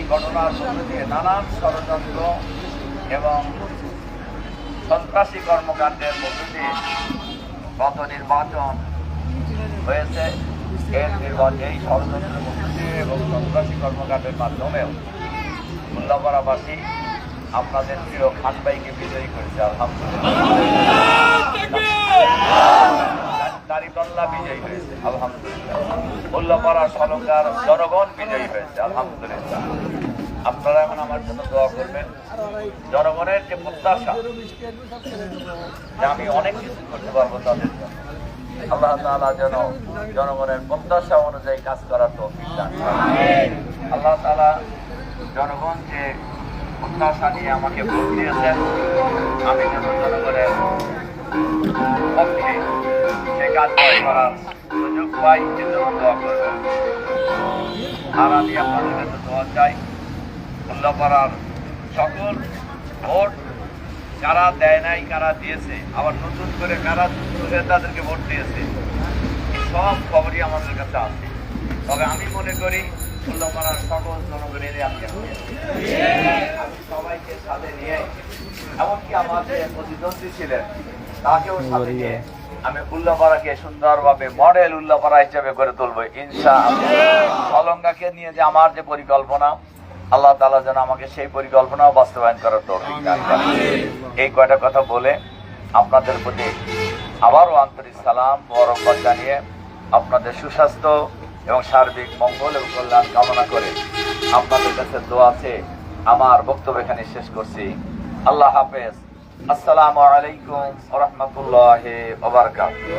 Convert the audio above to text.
ঘটনার মধ্য দিয়ে নানান ষড়যন্ত্র এবং সন্ত্রাসী কর্মকাণ্ডের মধ্য দিয়ে গত নির্বাচন হয়েছে। এই ষড়যন্ত্রের মধ্য দিয়ে এবং সন্ত্রাসী কর্মকাণ্ডের মাধ্যমেও উল্লাপাড়াবাসী আপনাদের প্রিয় খান ভাইকে বিজয়ী করেছে, আলহামদুলিল্লাহ। দাড়িপাল্লা বিজয়ী হয়েছে, আলহামদুলিল্লাহ। উল্লাপাড়ার সলঙ্গার জনগণ বিজয়ী হয়েছে, আলহামদুলিল্লাহ। আপনারা এখন আমার জন্য দোয়া করবেন। জনগণের যে প্রত্যাশা যে আমি অনেক কিছু করতে পারবো তাদের জন্য, আল্লাহ তাআলা যেন জনগণের প্রত্যাশা অনুযায়ী কাজ করার তৌফিক দান করেন। আল্লাহ তাআলা জনগণ যে প্রত্যাশা নিয়ে আমাকে ভোট দিয়েছেন, আমি যেন জনগণের পক্ষে সে কাজ করার সুযোগ পাই, এজন্য দোয়া করব। আর আমি আপনাদের কাছে দোয়া চাই, উল্লাপাড়ার সকল ভোট কারা দেয় নাই, কারা দিয়েছে, আবার নতুন করে কারা তাদেরকে ভোট দিয়েছে, এই সব খবরই আমাদের কাছে আছে। তবে আমি মনে করি উল্লাপাড়ার সকল জনগণেরই আমি সবাইকে সাথে নিয়ে, এমনকি আমার যে প্রতিদ্বন্দ্বী ছিলেন তাকেও সাথে নিয়ে আমি উল্লাপাড়াকে সুন্দরভাবে মডেল উল্লাপাড়া হিসেবে গড়ে তুলবো ইনশাআল্লাহ। সলঙ্গাকে নিয়ে যে আমার যে পরিকল্পনা, আল্লাহ তাআলা যেন আমাকে সেই পরিকল্পনাও বাস্তবায়ন করার তৌফিক দান করেন। এই কয়টা কথা বলে আপনাদের প্রতি আবারও আন্তরিক সালাম মোবারকবাদ জানিয়ে আপনাদের সুস্বাস্থ্য এবং সার্বিক মঙ্গল এবং কল্যাণ কামনা করে আপনাদের কাছে দোয়া আছে আমার বক্তব্য এখানে শেষ করছি। আল্লাহ হাফেজ। আসসালামু আলাইকুম ওয়া রাহমাতুল্লাহি ওয়া বারাকাতুহু।